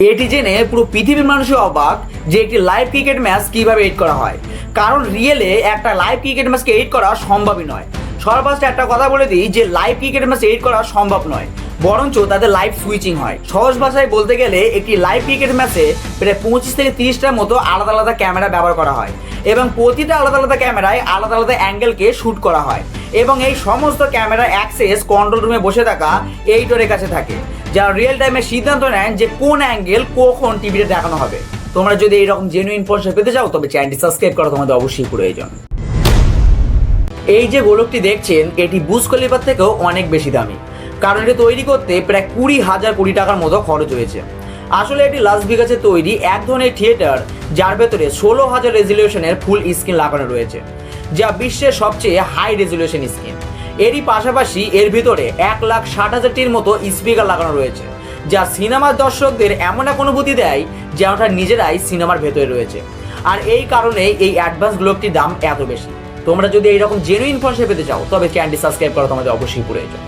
এটি জেনে পুরো পৃথিবীর মানুষই অবাক যে একটি লাইভ ক্রিকেট ম্যাচ কিভাবে এডিট করা হয়, কারণ রিয়েলে একটা লাইভ ক্রিকেট ম্যাচকে এডিট করা সম্ভবই নয়। সর্বপ্রথম একটা কথা বলে দিই যে লাইভ ক্রিকেট ম্যাচ এডিট করা সম্ভব নয়, বরঞ্চ তাদের লাইভ সুইচিং হয়। সহজ ভাষায় বলতে গেলে একটি লাইভ ক্রিকেট ম্যাচে প্রায় 25 থেকে 30টার মতো আলাদা আলাদা ক্যামেরা ব্যবহার করা হয় এবং প্রতিটা আলাদা আলাদা ক্যামেরায় আলাদা আলাদা অ্যাঙ্গেলকে শ্যুট করা হয় এবং এই সমস্ত ক্যামেরার অ্যাক্সেস কন্ট্রোল রুমে বসে থাকা এডিটরের কাছে থাকে, যারা রিয়েল টাইমে সিদ্ধান্ত নেন যে কোন অ্যাঙ্গেল কখন টিভিতে দেখানো হবে। তোমরা যদি এইরকম জেনুইন ইনফরমেশন পেতে চাও তবে চ্যানেলটি সাবস্ক্রাইব করা তোমাদের অবশ্যই প্রয়োজন। এই যে গোলকটি দেখছেন এটি বুর্জ খলিফার থেকেও অনেক বেশি দামি, কারণ এটি তৈরি করতে প্রায় 20,000 কোটি টাকার মতো খরচ হয়েছে। আসলে এটি লাস ভেগাসে তৈরি এক ধরনের থিয়েটার, যার ভেতরে 16,000 রেজলিউশনের ফুল স্ক্রিন লাগানো রয়েছে, যা বিশ্বের সবচেয়ে হাই রেজলিউশন স্ক্রিন। এরই পাশাপাশি এর ভিতরে 1,60,000টির মতো স্পিকার লাগানো রয়েছে, যা সিনেমার দর্শকদের এমন এক অনুভূতি দেয় যেন তারা নিজেরাই সিনেমার ভেতরে রয়েছে। আর এই কারণে এই অ্যাডভান্স গ্লোবটির দাম এত বেশি। তোমরা যদি এইরকম জেনুইন ইনফরমেশন পেতে চাও তবে চ্যানেলটি সাবস্ক্রাইব করা তোমাদের অবশ্যই প্রয়োজন।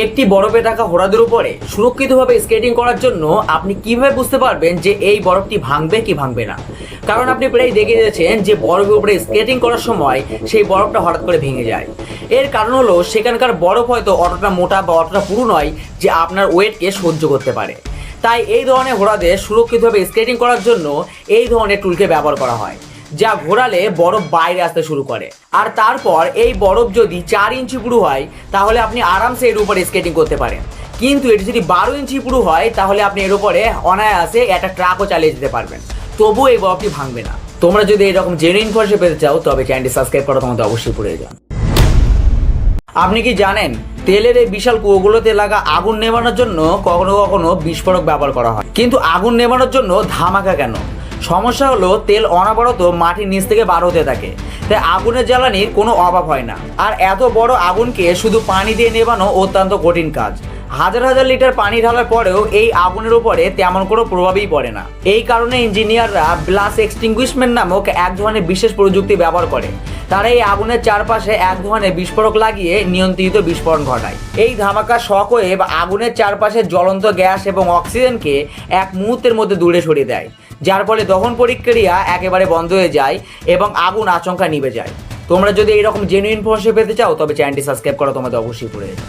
একটি বরফে ঢাকা ঘোড়াদের উপরে সুরক্ষিতভাবে স্কেটিং করার জন্য আপনি কিভাবে বুঝতে পারবেন যে এই বরফটি ভাঙবে কি ভাঙবে না? কারণ আপনি প্রায় দেখে গেছেন যে বরফের উপরে স্কেটিং করার সময় সেই বরফটা হঠাৎ করে ভেঙে যায়। এর কারণ হলো সেখানকার বরফ হয়তো অতটা মোটা বা অতটা পুরু নয় যে আপনার ওয়েটকে সহ্য করতে পারে। তাই এই ধরনের ঘোড়াদের সুরক্ষিতভাবে স্কেটিং করার জন্য এই ধরনের টুলকে ব্যবহার করা হয়, যা ঘোরালে বরফ বাইরে আসতে শুরু করে। আর তারপর এই বরফ যদি 4 ইঞ্চি পুরু হয় তাহলে আপনি আরামসে এর উপরে স্কেটিং করতে পারেন, কিন্তু এটি যদি 12 ইঞ্চি পুরু হয় তাহলে আপনি এর উপরে অনায়াসে একটা ট্রাকও চালিয়ে যেতে পারবেন, তবুও এই বরফটি ভাঙবে না। তোমরা যদি এরকম জেনুইন ইনফরমেশন পেতে চাও তবে চ্যানেলটি সাবস্ক্রাইব করা তোমাদের অবশ্যই প্রয়োজন। আপনি কি জানেন তেলের এই বিশাল কুয়োগুলোতে লাগা আগুন নেভানোর জন্য কখনো কখনো বিস্ফোরক ব্যবহার করা হয়, কিন্তু আগুন নেভানোর জন্য ধামাকা কেন? সমস্যা হলো তেল অনবরত মাটির নিচ থেকে বার হতে থাকে, তাই আগুনের জ্বালানির কোনো অভাব হয় না। আর এত বড় আগুনকে শুধু পানি দিয়ে নেভানো অত্যন্ত কঠিন কাজ। হাজার হাজার লিটার পানি ঢালার পরেও এই আগুনের উপরে তেমন কোনো প্রভাবই পড়ে না। এই কারণে ইঞ্জিনিয়াররা ব্লাস্ট এক্সটিংগুইশমেন্ট নামক এক ধরনের বিশেষ প্রযুক্তি ব্যবহার করে। তারা এই আগুনের চারপাশে এক ধরনের বিস্ফোরক লাগিয়ে নিয়ন্ত্রিত বিস্ফোরণ ঘটায়। এই ধামাকা শক ওয়েভ আগুনের চারপাশে জ্বলন্ত গ্যাস এবং অক্সিজেনকে এক মুহূর্তের মধ্যে দূরে সরিয়ে দেয়, যার ফলে দহন প্রক্রিয়া একেবারে বন্ধ হয়ে যায় এবং আগুন আচমকা নিভে যায়। তোমরা যদি এইরকম জেনুইন ইনফরমেশন পেতে চাও তবে চ্যানেলটি সাবস্ক্রাইব করা তোমাদের অবশ্যই প্রয়োজন।